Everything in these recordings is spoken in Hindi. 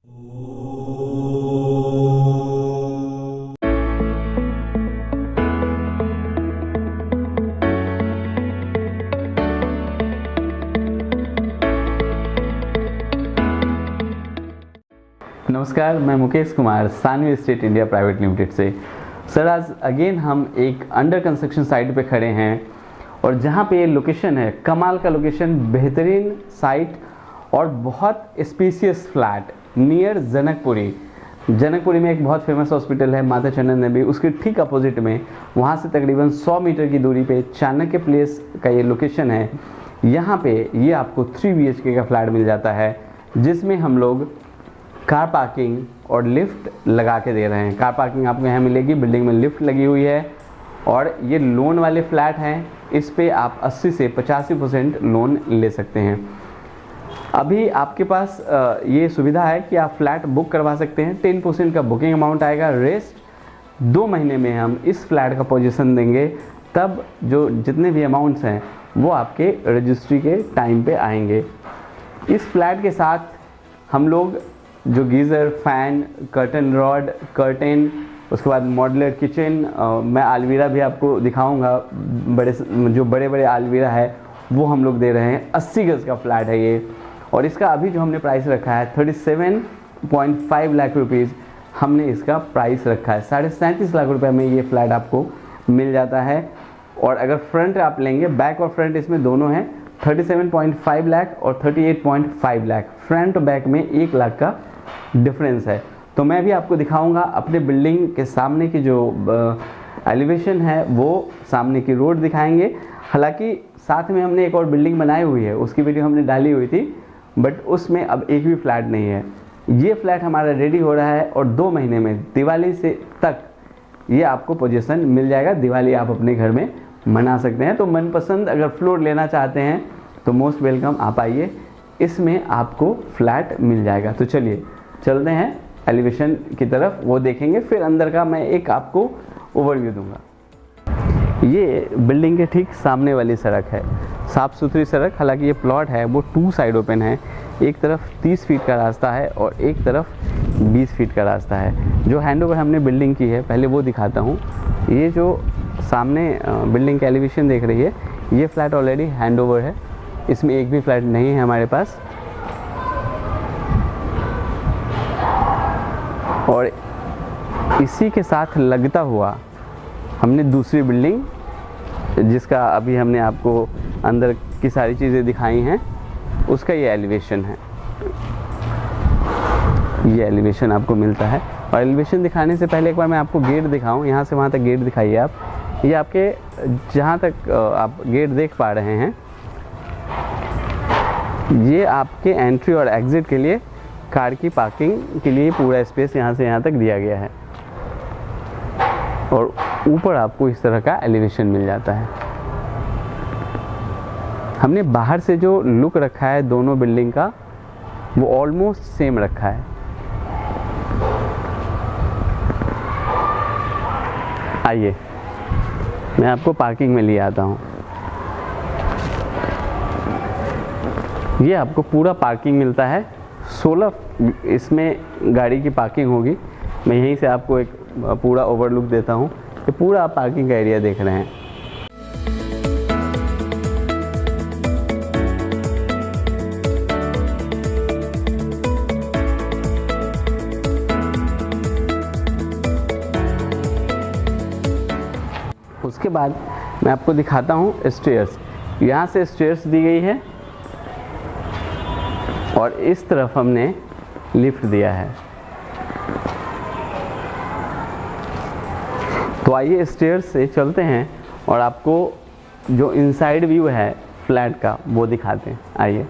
नमस्कार, मैं Mukesh Kumar Sanvi estate India private limited से। सर, आज अगेन हम एक अंडर कंस्ट्रक्शन साइट पे खड़े हैं और जहाँ पे ये लोकेशन है, कमाल का लोकेशन, बेहतरीन साइट और बहुत spacious flat near Janakpuri. Janakpuri में एक बहुत फेमस हॉस्पिटल है माता चंदन देवी, उसके ठीक अपोजिट में, वहाँ से तकरीबन 100 मीटर की दूरी पे चाणक्य प्लेस का ये लोकेशन है। यहाँ पे ये आपको 3 BHK का फ्लैट मिल जाता है, जिसमें हम लोग कार पार्किंग और लिफ्ट लगा के दे रहे हैं। कार पार्किंग आपको यहाँ मिलेगी, बिल्डिंग में लिफ्ट लगी हुई है और ये लोन वाले फ्लैट हैं। इस पे आप 80 से 85% लोन ले सकते हैं। अभी आपके पास ये सुविधा है कि आप फ्लैट बुक करवा सकते हैं। 10% का बुकिंग अमाउंट आएगा, रेस्ट 2 महीने में हम इस फ्लैट का पोजीशन देंगे। तब जो जितने भी अमाउंट्स हैं वो आपके रजिस्ट्री के टाइम पे आएंगे। इस फ्लैट के साथ हम लोग जो geyser, fan, curtain rod, curtain, उसके बाद मॉड्यूलर किचन, मैं अलमीरा भी आपको दिखाऊंगा। बड़े बड़े अलमीरा है वो हम लोग दे रहे हैं। 80 गज़ का फ्लैट है ये और इसका अभी जो हमने प्राइस रखा है 37.5 लाख रुपीज़ हमने इसका प्राइस रखा है। 37.5 लाख रुपए में ये फ्लैट आपको मिल जाता है। और अगर फ्रंट आप लेंगे, बैक और फ्रंट इसमें दोनों हैं, 37.5 लाख और 38.5 लाख, फ्रंट और बैक में 1 लाख का डिफरेंस है। तो मैं भी आपको दिखाऊंगा अपने बिल्डिंग के सामने की जो एलिवेशन है, वो सामने की रोड दिखाएंगे। हालांकि साथ में हमने एक और बिल्डिंग बनाई हुई है, उसकी वीडियो हमने डाली हुई थी, बट उसमें अब एक भी फ्लैट नहीं है। ये फ्लैट हमारा रेडी हो रहा है और 2 महीने में दिवाली से तक ये आपको पोजीशन मिल जाएगा। दिवाली आप अपने घर में मना सकते हैं। तो मनपसंद अगर फ्लोर लेना चाहते हैं तो मोस्ट वेलकम, आप आइए, इसमें आपको फ्लैट मिल जाएगा। तो चलिए चलते हैं एलिवेशन की तरफ, वो देखेंगे, फिर अंदर का मैं एक आपको ओवरव्यू दूंगा। ये बिल्डिंग के ठीक सामने वाली सड़क है, साफ़ सुथरी सड़क। हालांकि ये प्लॉट है वो 2 साइड ओपन है। एक तरफ 30 फीट का रास्ता है और एक तरफ 20 फीट का रास्ता है। जो हैंडओवर हमने बिल्डिंग की है पहले वो दिखाता हूँ। ये जो सामने बिल्डिंग का एलिवेशन देख रही है, ये फ्लैट ऑलरेडी हैंडओवर है, इसमें एक भी फ्लैट नहीं है हमारे पास। और इसी के साथ लगता हुआ हमने दूसरी बिल्डिंग, जिसका अभी हमने आपको अंदर की सारी चीज़ें दिखाई हैं, उसका ये एलिवेशन है। ये एलिवेशन आपको मिलता है। और एलिवेशन दिखाने से पहले एक बार मैं आपको गेट दिखाऊं। यहाँ से वहाँ तक गेट दिखाइए आप। ये आपके जहाँ तक आप गेट देख पा रहे हैं, ये आपके एंट्री और एग्ज़िट के लिए, कार की पार्किंग के लिए पूरा स्पेस यहाँ से यहाँ तक दिया गया है। और ऊपर आपको इस तरह का एलिवेशन मिल जाता है। हमने बाहर से जो लुक रखा है दोनों बिल्डिंग का, वो ऑलमोस्ट सेम रखा है। आइए मैं आपको पार्किंग में ले आता हूँ। ये आपको पूरा पार्किंग मिलता है। 16 इसमें गाड़ी की पार्किंग होगी। मैं यहीं से आपको एक पूरा ओवरलुक देता हूँ। ये पूरा आप पार्किंग का एरिया देख रहे हैं। उसके बाद मैं आपको दिखाता हूँ स्टेयर्स। यहाँ से स्टेयर्स दी गई है और इस तरफ हमने लिफ्ट दिया है। तो आइए स्टेयर्स से चलते हैं और आपको जो इनसाइड व्यू है फ्लैट का वो दिखाते हैं। आइए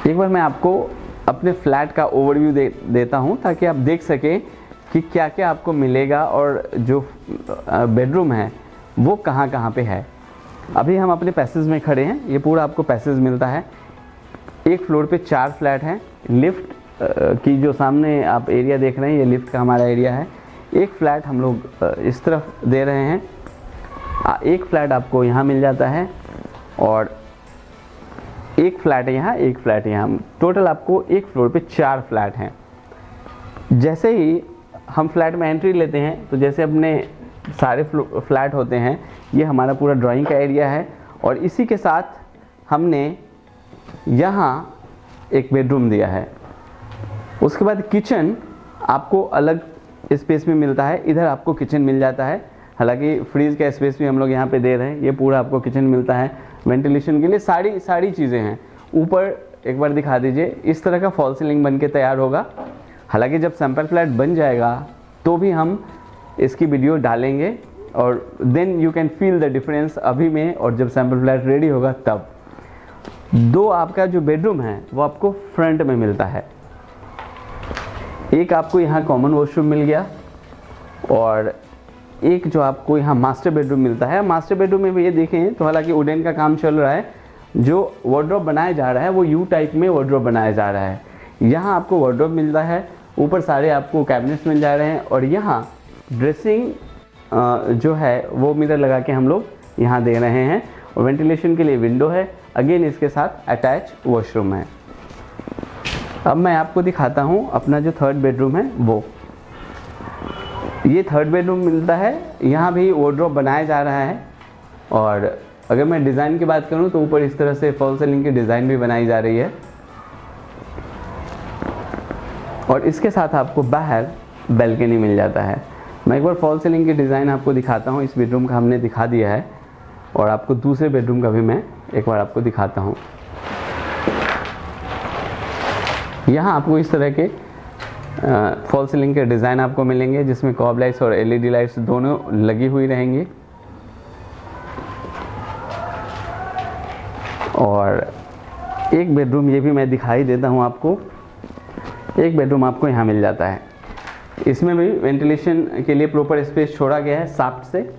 एक बार मैं आपको अपने फ्लैट का ओवरव्यू देता हूं, ताकि आप देख सकें कि क्या क्या आपको मिलेगा और जो बेडरूम है वो कहाँ कहाँ पे है। अभी हम अपने पैसेज में खड़े हैं। ये पूरा आपको पैसेज मिलता है। एक फ्लोर पे 4 फ्लैट हैं। लिफ्ट की जो सामने आप एरिया देख रहे हैं, ये लिफ्ट का हमारा एरिया है। एक फ्लैट हम लोग इस तरफ दे रहे हैं। एक फ्लैट आपको यहाँ मिल जाता है और एक फ्लैट यहाँ, एक फ्लैट यहाँ। टोटल आपको एक फ्लोर पे 4 फ्लैट हैं। जैसे ही हम फ्लैट में एंट्री लेते हैं तो जैसे अपने सारे फ्लैट होते हैं, ये हमारा पूरा ड्राइंग का एरिया है और इसी के साथ हमने यहाँ एक बेडरूम दिया है। उसके बाद किचन आपको अलग स्पेस में मिलता है, इधर आपको किचन मिल जाता है। हालांकि फ्रीज का स्पेस भी हम लोग यहाँ पे दे रहे हैं, ये पूरा आपको किचन मिलता है वेंटिलेशन के लिए। सारी चीज़ें हैं। ऊपर एक बार दिखा दीजिए, इस तरह का फॉल सीलिंग बन के तैयार होगा। हालांकि जब सैंपल फ्लैट बन जाएगा तो भी हम इसकी वीडियो डालेंगे और then you can feel the difference अभी में और जब सैंपल फ्लैट रेडी होगा तब। दो आपका जो बेडरूम है वो आपको फ्रंट में मिलता है। एक आपको यहाँ कॉमन वॉशरूम मिल गया और एक जो आपको यहाँ मास्टर बेडरूम मिलता है। मास्टर बेडरूम में भी ये देखें तो हालांकि वुडन का काम चल रहा है, जो वार्डरोब बनाया जा रहा है वो यू टाइप में वार्डरोब बनाया जा रहा है। यहाँ आपको वार्डरोब मिलता है, ऊपर सारे आपको कैबिनेट्स मिल जा रहे हैं और यहाँ ड्रेसिंग जो है वो मिरर लगा के हम लोग यहाँ दे रहे हैं और वेंटिलेशन के लिए विंडो है। अगेन इसके साथ अटैच वॉशरूम है। अब मैं आपको दिखाता हूँ अपना जो थर्ड बेडरूम है वो। ये थर्ड बेडरूम मिलता है, यहाँ भी वार्डरोब बनाया जा रहा है और अगर मैं डिज़ाइन की बात करूँ तो ऊपर इस तरह से फॉल सीलिंग की डिज़ाइन भी बनाई जा रही है और इसके साथ आपको बाहर बैल्कनी मिल जाता है। मैं एक बार फॉल सीलिंग की डिज़ाइन आपको दिखाता हूँ। इस बेडरूम का हमने दिखा दिया है और आपको दूसरे बेडरूम का भी मैं एक बार आपको दिखाता हूँ। यहाँ आपको इस तरह के फॉल सीलिंग के डिज़ाइन आपको मिलेंगे जिसमें कॉब लाइट्स और एलईडी लाइट्स दोनों लगी हुई रहेंगी और एक बेडरूम ये भी मैं दिखाई देता हूँ आपको। एक बेडरूम आपको यहाँ मिल जाता है, इसमें भी वेंटिलेशन के लिए प्रॉपर स्पेस छोड़ा गया है शाफ्ट से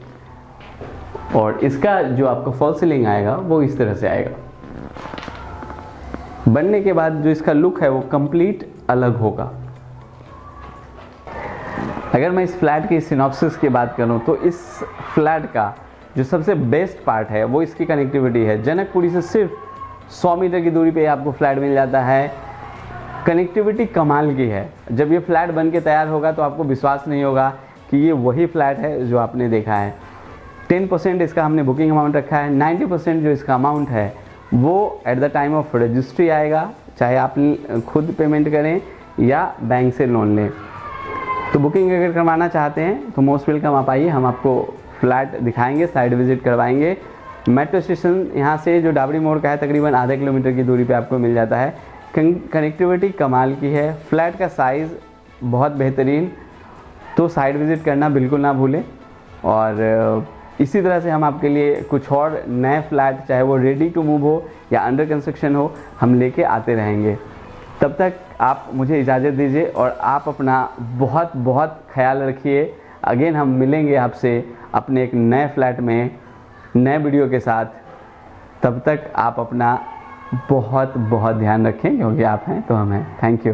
और इसका जो आपका फॉल सीलिंग आएगा वो इस तरह से आएगा। बनने के बाद जो इसका लुक है वो कंप्लीट अलग होगा। अगर मैं इस फ्लैट की सिनॉप्सिस की बात करूं तो इस फ्लैट का जो सबसे बेस्ट पार्ट है वो इसकी कनेक्टिविटी है। जनकपुरी से सिर्फ 100 मीटर की दूरी पे आपको फ्लैट मिल जाता है। कनेक्टिविटी कमाल की है। जब ये फ्लैट बन के तैयार होगा तो आपको विश्वास नहीं होगा कि ये वही फ्लैट है जो आपने देखा है। 10% इसका हमने बुकिंग अमाउंट रखा है। 90% जो इसका अमाउंट है वो at the time of registry आएगा, चाहे आप खुद पेमेंट करें या बैंक से लोन लें। तो बुकिंग अगर करवाना चाहते हैं तो मोस्ट वेलकम, आप आइए, हम आपको फ्लैट दिखाएंगे, साइड विजिट करवाएंगे। मेट्रो स्टेशन यहाँ से जो डाबरी मोड़ का है तकरीबन आधे किलोमीटर की दूरी पे आपको मिल जाता है। कनेक्टिविटी कमाल की है, फ्लैट का साइज़ बहुत बेहतरीन, तो साइड विजिट करना बिल्कुल ना भूलें। और इसी तरह से हम आपके लिए कुछ और नए फ्लैट, चाहे वो रेडी टू मूव हो या अंडर कंस्ट्रक्शन हो, हम लेके आते रहेंगे। तब तक आप मुझे इजाज़त दीजिए और आप अपना बहुत बहुत ख्याल रखिए। अगेन हम मिलेंगे आपसे अपने एक नए फ्लैट में नए वीडियो के साथ। तब तक आप अपना बहुत बहुत ध्यान रखें, क्योंकि आप हैं तो हम हैं। Thank you.